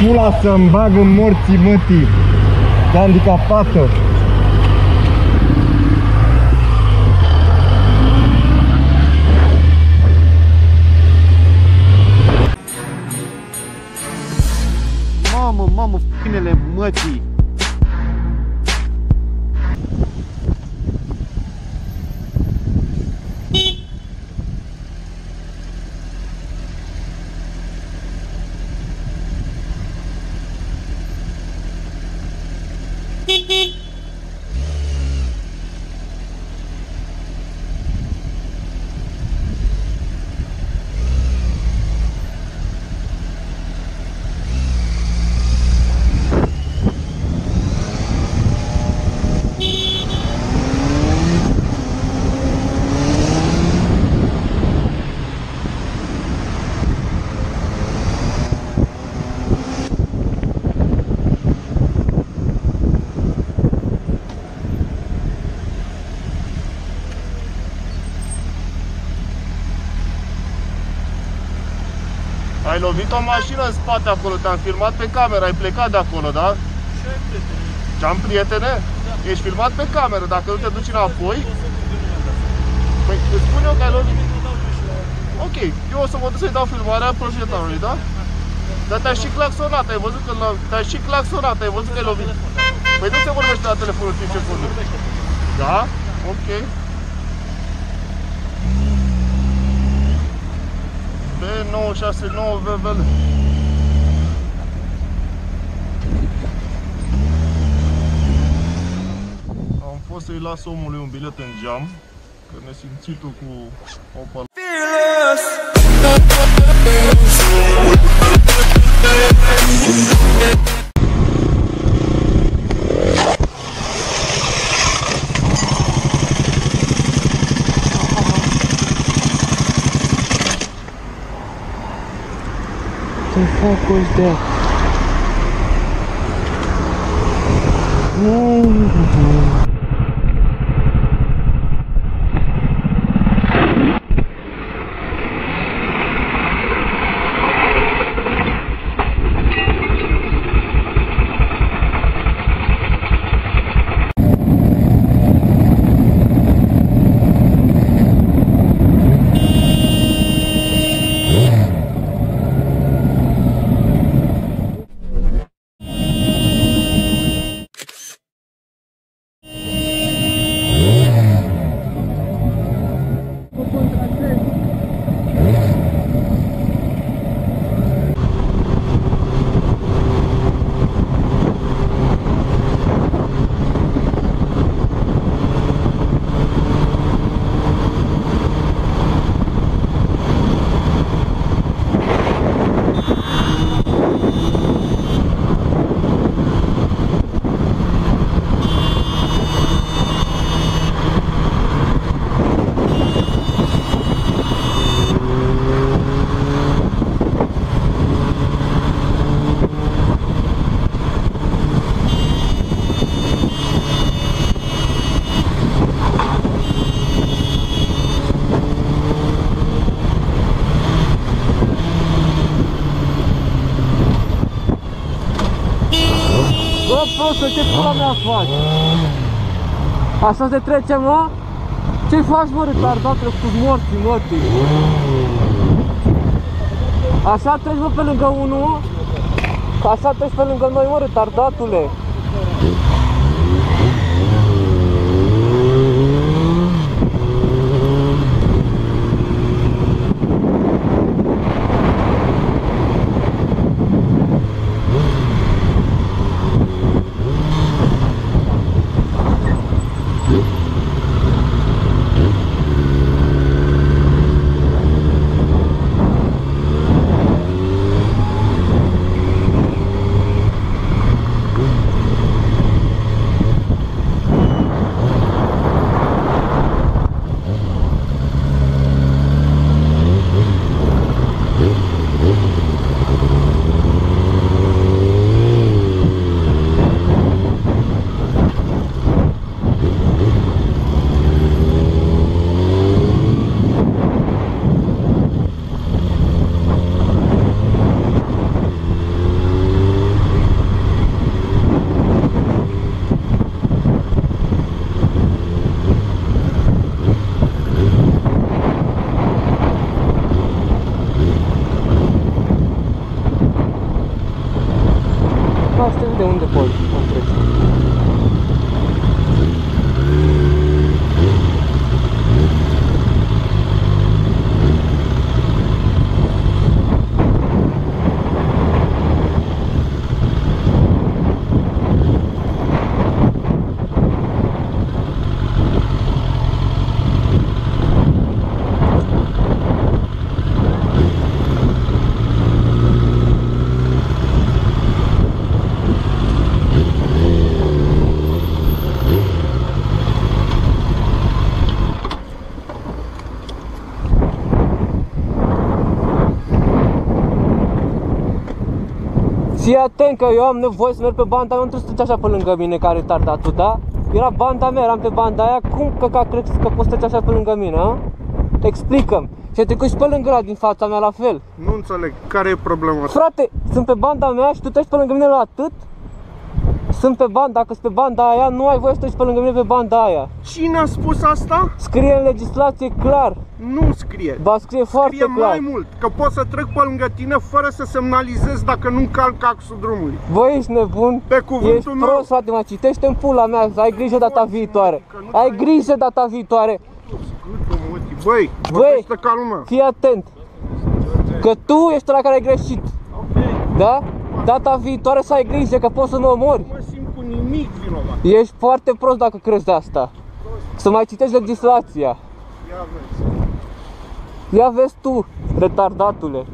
pula să-mi bag în morții mătii de handicapată. Mamă, finele mătii. Ai lovit o mașină în spate acolo, te-am filmat pe cameră, ai plecat de acolo, da? Ce-am prietene? Da. Ești filmat pe cameră, dacă nu te duci înapoi? Păi îți spun eu că ai lovit. Ok, eu o să mă duc să-i dau filmarea proprietarului, da? Dar te-ai și claxonat, ai văzut că te-ai și claxonat, ai văzut că ai lovit. Păi nu se vorbește la telefonul timp ce conduci. Da? Ok. B969 VVL. Am fost să-i las omului un bilet în geam, că nesimțitul cu Opel. The fuck was that? Bă, prostă, ce pula mea faci? Așa se trece, mă? Ce faci, mă, retardatule, cu morții, mătii? Așa treci, mă, pe lângă unul? Așa treci pe lângă noi, mă, retardatule? Fii atent că eu am nevoie să merg pe banda mea, nu trebuie să treci așa pe lângă mine ca retardatul, da? Era banda mea, eram pe banda aia, cum că crezi că poți să treci așa pe lângă mine, a? Explică-mi. Și ai trecut și pe lângă ăla din fața mea la fel. Nu înțeleg, care e problema ta? Frate, sunt pe banda mea și tu treci pe lângă mine la atât? Sunt pe banda, dacă sunt pe banda aia, nu ai voie să treci pe lângă mine pe banda aia. Cine a spus asta? Scrie în legislație clar. Nu scrie. Ba, scrie foarte Scrie clar. mai mult, că pot să trec pe lângă tine fără să semnalizez dacă nu încalc axul drumului. Băi, ești nebun? Pe cuvântul Ești meu. prost, frate, mă, citește în pula mea, ai grijă data viitoare. Ai grijă data viitoare. Băi, vorbește ca lumea. Fii atent. Că tu ești ăla care ai greșit. Da? Data viitoare să ai grijă că poți să mă omori. Nu mă simt cu nimic vinovat. Ești foarte prost dacă crezi de asta. Să mai citești legislația. Ia vezi. Ia vezi tu, retardatule.